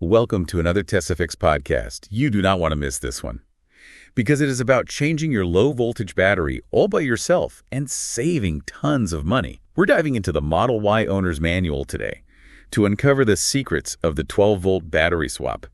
Welcome to another Tesifix podcast. You do not want to miss this one, because it is about changing your low-voltage battery all by yourself and saving tons of money. We're diving into the Model Y owner's manual today to uncover the secrets of the 12-volt battery swap.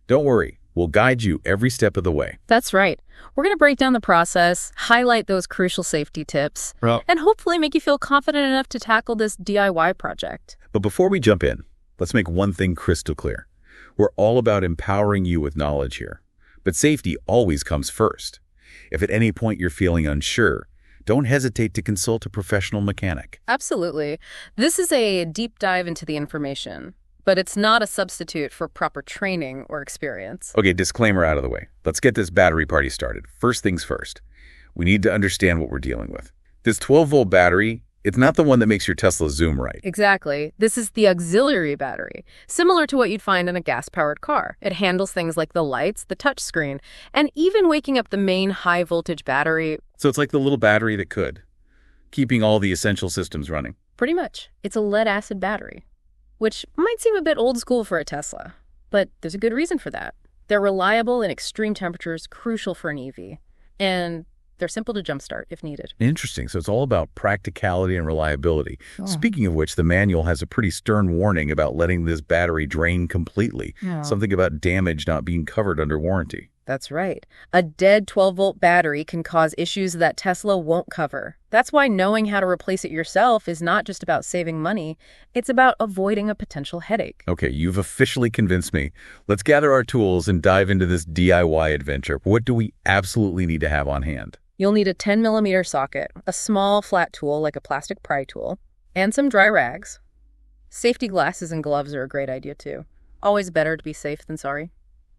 Don't worry, we'll guide you every step of the way. That's right. We're going to break down the process, highlight those crucial safety tips, and hopefully make you feel confident enough to tackle this DIY project. But before we jump in, let's make one thing crystal clear. We're all about empowering you with knowledge here, but safety always comes first. If at any point you're feeling unsure, don't hesitate to consult a professional mechanic. Absolutely. This is a deep dive into the information, but it's not a substitute for proper training or experience. Okay, disclaimer out of the way. Let's get this battery party started. First things first, we need to understand what we're dealing with. This 12-volt battery, it's not the one that makes your Tesla zoom right. Exactly. This is the auxiliary battery, similar to what you'd find in a gas-powered car. It handles things like the lights, the touchscreen, and even waking up the main high-voltage battery. So it's like the little battery that could, keeping all the essential systems running. Pretty much. It's a lead-acid battery, which might seem a bit old school for a Tesla, but there's a good reason for that. They're reliable in extreme temperatures, crucial for an EV, and they're simple to jumpstart if needed. Interesting. So it's all about practicality and reliability. Speaking of which, the manual has a pretty stern warning about letting this battery drain completely. Something about damage not being covered under warranty. That's right. A dead 12-volt battery can cause issues that Tesla won't cover. That's why knowing how to replace it yourself is not just about saving money. It's about avoiding a potential headache. Okay, you've officially convinced me. Let's gather our tools and dive into this DIY adventure. What do we absolutely need to have on hand? You'll need a 10mm socket, a small flat tool like a plastic pry tool, and some dry rags. Safety glasses and gloves are a great idea too. Always better to be safe than sorry.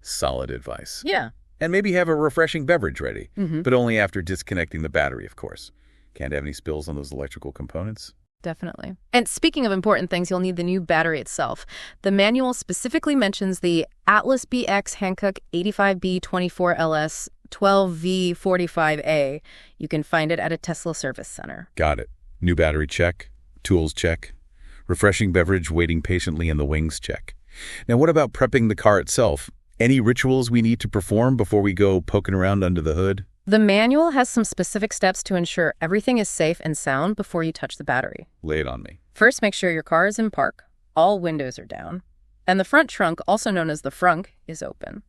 Solid advice. Yeah. And maybe have a refreshing beverage ready, but only after disconnecting the battery, of course. Can't have any spills on those electrical components. Definitely. And speaking of important things, you'll need the new battery itself. The manual specifically mentions the Atlas BX Hankook 85B24LS 12V45A. You can find it at a Tesla service center. Got it. New battery check. Tools check. Refreshing beverage waiting patiently in the wings check. Now, what about prepping the car itself? Any rituals we need to perform before we go poking around under the hood? The manual has some specific steps to ensure everything is safe and sound before you touch the battery. Lay it on me. First, make sure your car is in park. All windows are down. And the front trunk, also known as the frunk, is open.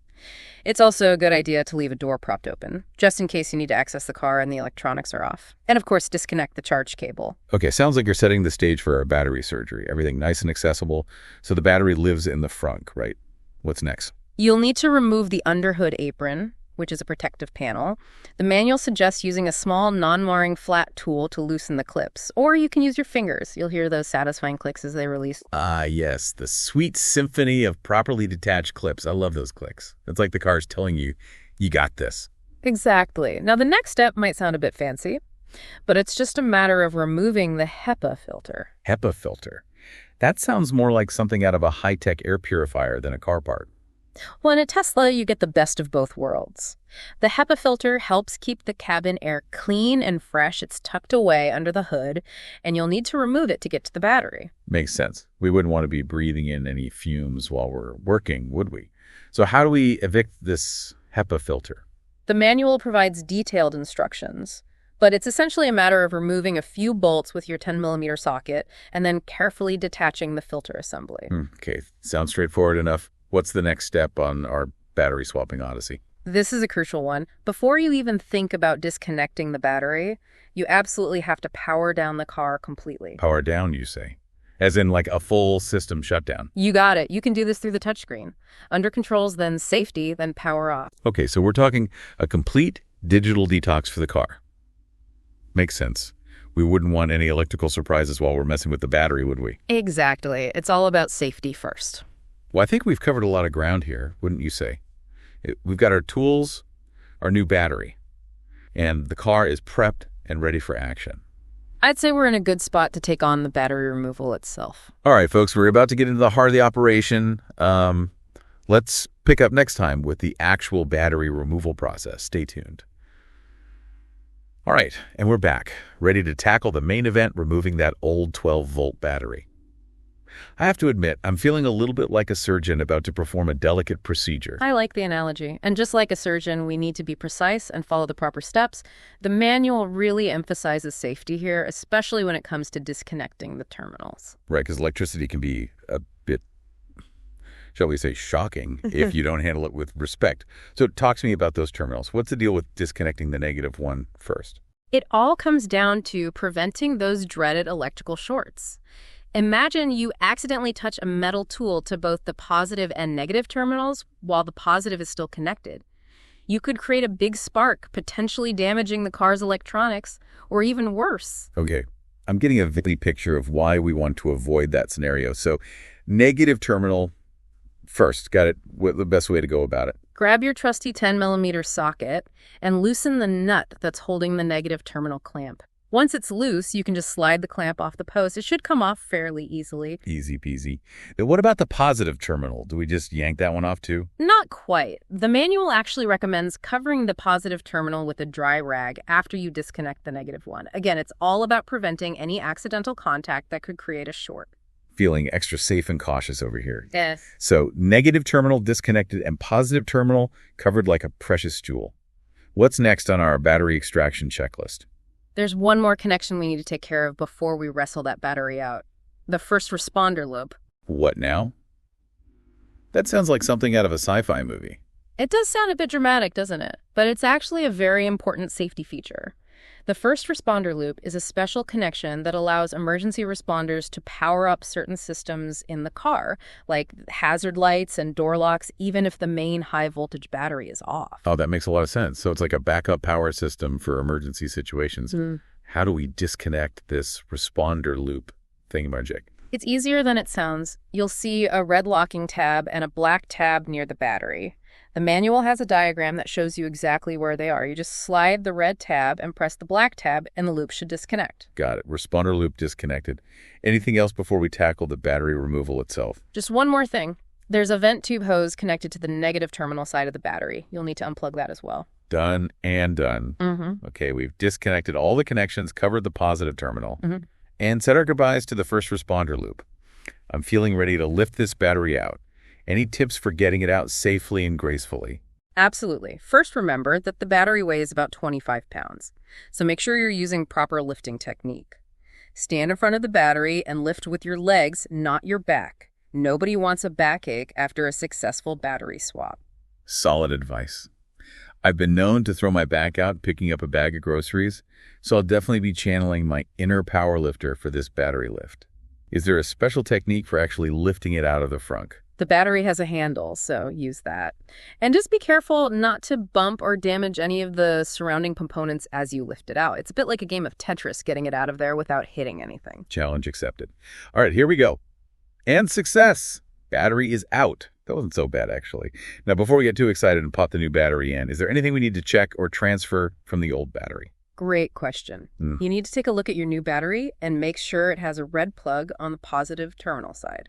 It's also a good idea to leave a door propped open, just in case you need to access the car and the electronics are off. And of course, disconnect the charge cable. Okay, sounds like you're setting the stage for our battery surgery. Everything nice and accessible, so the battery lives in the frunk, right? What's next? You'll need to remove the underhood apron, which is a protective panel. The manual suggests using a small, non-marring flat tool to loosen the clips, or you can use your fingers. You'll hear those satisfying clicks as they release. Ah, yes, the sweet symphony of properly detached clips. I love those clicks. It's like the car's telling you, you got this. Exactly. Now, the next step might sound a bit fancy, but it's just a matter of removing the HEPA filter. HEPA filter? That sounds more like something out of a high-tech air purifier than a car part. Well, in a Tesla, you get the best of both worlds. The HEPA filter helps keep the cabin air clean and fresh. It's tucked away under the hood, and you'll need to remove it to get to the battery. Makes sense. We wouldn't want to be breathing in any fumes while we're working, would we? So how do we evict this HEPA filter? The manual provides detailed instructions, but it's essentially a matter of removing a few bolts with your 10mm socket and then carefully detaching the filter assembly. Okay, sounds straightforward enough. What's the next step on our battery swapping odyssey? This is a crucial one. Before you even think about disconnecting the battery, you absolutely have to power down the car completely. Power down, you say? As in like a full system shutdown? You got it. You can do this through the touchscreen. Under controls, then safety, then power off. Okay, so we're talking a complete digital detox for the car. Makes sense. We wouldn't want any electrical surprises while we're messing with the battery, would we? Exactly. It's all about safety first. Well, I think we've covered a lot of ground here, wouldn't you say? We've got our tools, our new battery, and the car is prepped and ready for action. I'd say we're in a good spot to take on the battery removal itself. All right, folks, we're about to get into the heart of the operation. Let's pick up next time with the actual battery removal process. Stay tuned. All right, and we're back, ready to tackle the main event, removing that old 12-volt battery. I have to admit, I'm feeling a little bit like a surgeon about to perform a delicate procedure. I like the analogy. And just like a surgeon, we need to be precise and follow the proper steps. The manual really emphasizes safety here, especially when it comes to disconnecting the terminals. Right, because electricity can be a bit, shall we say, shocking if you don't handle it with respect. So talk to me about those terminals. What's the deal with disconnecting the negative one first? It all comes down to preventing those dreaded electrical shorts. Imagine you accidentally touch a metal tool to both the positive and negative terminals while the positive is still connected. You could create a big spark, potentially damaging the car's electronics, or even worse. Okay, I'm getting a vivid picture of why we want to avoid that scenario. So negative terminal first, got it? What's the best way to go about it? Grab your trusty 10mm socket and loosen the nut that's holding the negative terminal clamp. Once it's loose, you can just slide the clamp off the post. It should come off fairly easily. Easy peasy. Then what about the positive terminal? Do we just yank that one off too? Not quite. The manual actually recommends covering the positive terminal with a dry rag after you disconnect the negative one. Again, it's all about preventing any accidental contact that could create a short. Feeling extra safe and cautious over here. Yes. So negative terminal disconnected and positive terminal covered like a precious jewel. What's next on our battery extraction checklist? There's one more connection we need to take care of before we wrestle that battery out. The first responder loop. What now? That sounds like something out of a sci-fi movie. It does sound a bit dramatic, doesn't it? But it's actually a very important safety feature. The first responder loop is a special connection that allows emergency responders to power up certain systems in the car, like hazard lights and door locks, even if the main high-voltage battery is off. Oh, that makes a lot of sense. So it's like a backup power system for emergency situations. How do we disconnect this responder loop thingamajig? It's easier than it sounds. You'll see a red locking tab and a black tab near the battery. The manual has a diagram that shows you exactly where they are. You just slide the red tab and press the black tab, and the loop should disconnect. Got it. Responder loop disconnected. Anything else before we tackle the battery removal itself? Just one more thing. There's a vent tube hose connected to the negative terminal side of the battery. You'll need to unplug that as well. Done and done. Okay, we've disconnected all the connections, covered the positive terminal, and said our goodbyes to the first responder loop. I'm feeling ready to lift this battery out. Any tips for getting it out safely and gracefully? Absolutely. First, remember that the battery weighs about 25 pounds, so make sure you're using proper lifting technique. Stand in front of the battery and lift with your legs, not your back. Nobody wants a backache after a successful battery swap. Solid advice. I've been known to throw my back out picking up a bag of groceries, so I'll definitely be channeling my inner power lifter for this battery lift. Is there a special technique for actually lifting it out of the frunk? The battery has a handle, so use that. And just be careful not to bump or damage any of the surrounding components as you lift it out. It's a bit like a game of Tetris getting it out of there without hitting anything. Challenge accepted. All right, here we go. And success! Battery is out. That wasn't so bad, actually. Now, before we get too excited and pop the new battery in, is there anything we need to check or transfer from the old battery? Great question. You need to take a look at your new battery and make sure it has a red plug on the positive terminal side.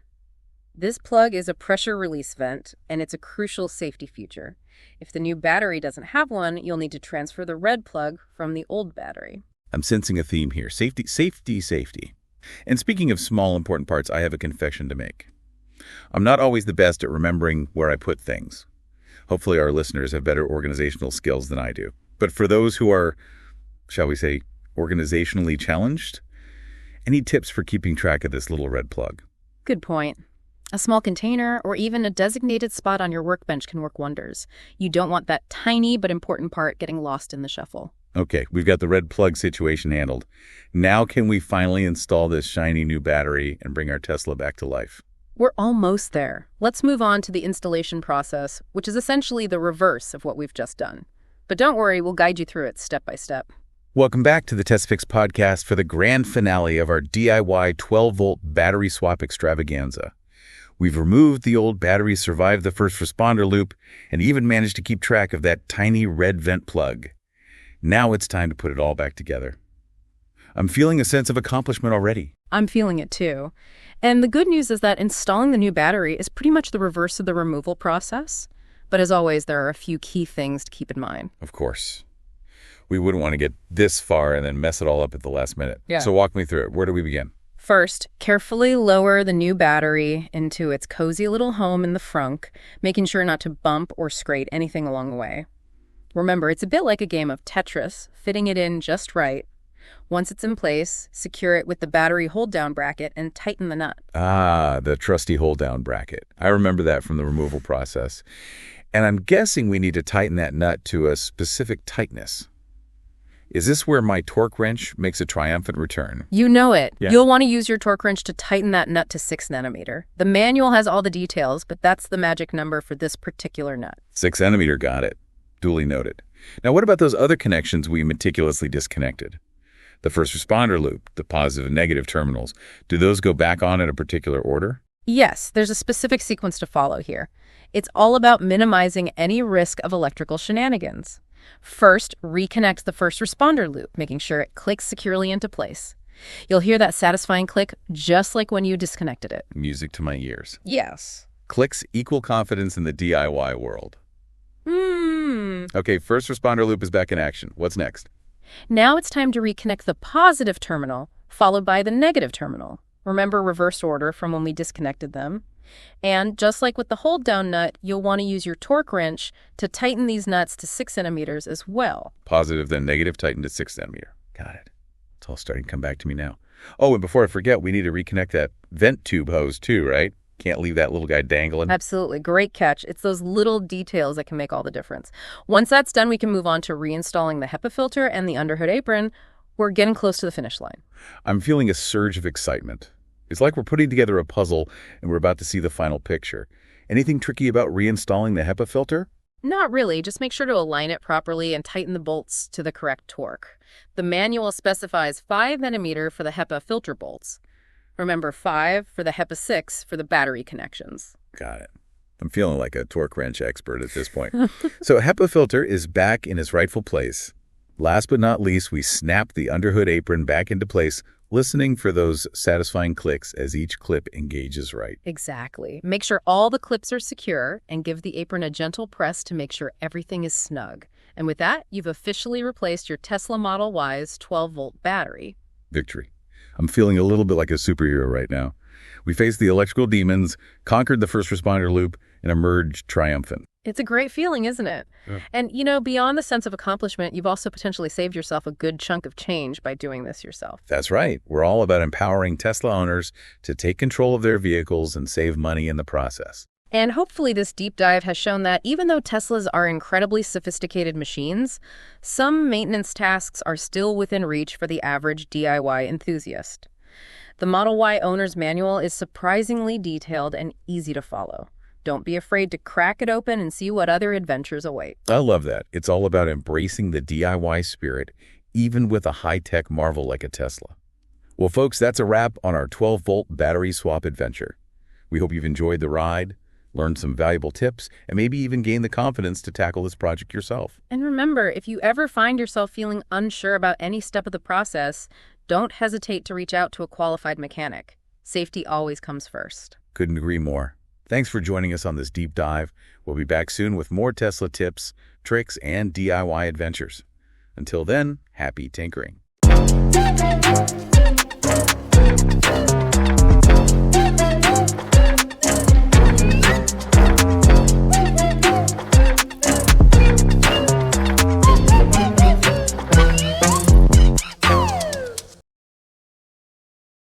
This plug is a pressure release vent, and it's a crucial safety feature. If the new battery doesn't have one, you'll need to transfer the red plug from the old battery. I'm sensing a theme here. Safety, safety, safety. And speaking of small, important parts, I have a confession to make. I'm not always the best at remembering where I put things. Hopefully our listeners have better organizational skills than I do. But for those who are, shall we say, organizationally challenged, any tips for keeping track of this little red plug? Good point. A small container or even a designated spot on your workbench can work wonders. You don't want that tiny but important part getting lost in the shuffle. Okay, we've got the red plug situation handled. Now can we finally install this shiny new battery and bring our Tesla back to life? We're almost there. Let's move on to the installation process, which is essentially the reverse of what we've just done. But don't worry, we'll guide you through it step by step. Welcome back to the Tesifix podcast for the grand finale of our DIY 12-volt battery swap extravaganza. We've removed the old battery, survived the first responder loop, and even managed to keep track of that tiny red vent plug. Now it's time to put it all back together. I'm feeling a sense of accomplishment already. I'm feeling it too. And the good news is that installing the new battery is pretty much the reverse of the removal process. But as always, there are a few key things to keep in mind. Of course. We wouldn't want to get this far and then mess it all up at the last minute. Yeah. So walk me through it. Where do we begin? First, carefully lower the new battery into its cozy little home in the frunk, making sure not to bump or scrape anything along the way. Remember, it's a bit like a game of Tetris, fitting it in just right. Once it's in place, secure it with the battery hold-down bracket and tighten the nut. Ah, the trusty hold-down bracket. I remember that from the removal process. And I'm guessing we need to tighten that nut to a specific tightness. Is this where my torque wrench makes a triumphant return? You know it. Yeah. You'll want to use your torque wrench to tighten that nut to 6 nanometer. The manual has all the details, but that's the magic number for this particular nut. 6 nanometer, got it. Duly noted. Now, what about those other connections we meticulously disconnected? The first responder loop, the positive and negative terminals, do those go back on in a particular order? Yes, there's a specific sequence to follow here. It's all about minimizing any risk of electrical shenanigans. First, reconnect the first responder loop, making sure it clicks securely into place. You'll hear that satisfying click just like when you disconnected it. Music to my ears. Yes. Clicks equal confidence in the DIY world. Hmm. Okay, first responder loop is back in action. What's next? Now it's time to reconnect the positive terminal, followed by the negative terminal. Remember reverse order from when we disconnected them. And just like with the hold-down nut, you'll want to use your torque wrench to tighten these nuts to 6 centimeters as well. Positive, then negative, tightened to 6 centimeter. Got it. It's all starting to come back to me now. Oh, and before I forget, we need to reconnect that vent tube hose too, right? Can't leave that little guy dangling. Absolutely. Great catch. It's those little details that can make all the difference. Once that's done, we can move on to reinstalling the HEPA filter and the underhood apron. We're getting close to the finish line. I'm feeling a surge of excitement. It's like we're putting together a puzzle and we're about to see the final picture. Anything tricky about reinstalling the HEPA filter? Not really. Just make sure to align it properly and tighten the bolts to the correct torque. The manual specifies 5 nanometer for the HEPA filter bolts. Remember 5 for the HEPA 6 for the battery connections. Got it. I'm feeling like a torque wrench expert at this point. So HEPA filter is back in its rightful place. Last but not least, we snap the underhood apron back into place, listening for those satisfying clicks as each clip engages right. Exactly. Make sure all the clips are secure and give the apron a gentle press to make sure everything is snug. And with that, you've officially replaced your Tesla Model Y's 12-volt battery. Victory. I'm feeling a little bit like a superhero right now. We faced the electrical demons, conquered the first responder loop, and emerged triumphant. It's a great feeling, isn't it? Yeah. And, beyond the sense of accomplishment, you've also potentially saved yourself a good chunk of change by doing this yourself. That's right. We're all about empowering Tesla owners to take control of their vehicles and save money in the process. And hopefully this deep dive has shown that even though Teslas are incredibly sophisticated machines, some maintenance tasks are still within reach for the average DIY enthusiast. The Model Y owner's manual is surprisingly detailed and easy to follow. Don't be afraid to crack it open and see what other adventures await. I love that. It's all about embracing the DIY spirit, even with a high-tech marvel like a Tesla. Well, folks, that's a wrap on our 12-volt battery swap adventure. We hope you've enjoyed the ride, learned some valuable tips, and maybe even gained the confidence to tackle this project yourself. And remember, if you ever find yourself feeling unsure about any step of the process, don't hesitate to reach out to a qualified mechanic. Safety always comes first. Couldn't agree more. Thanks for joining us on this deep dive. We'll be back soon with more Tesla tips, tricks, and DIY adventures. Until then, happy tinkering.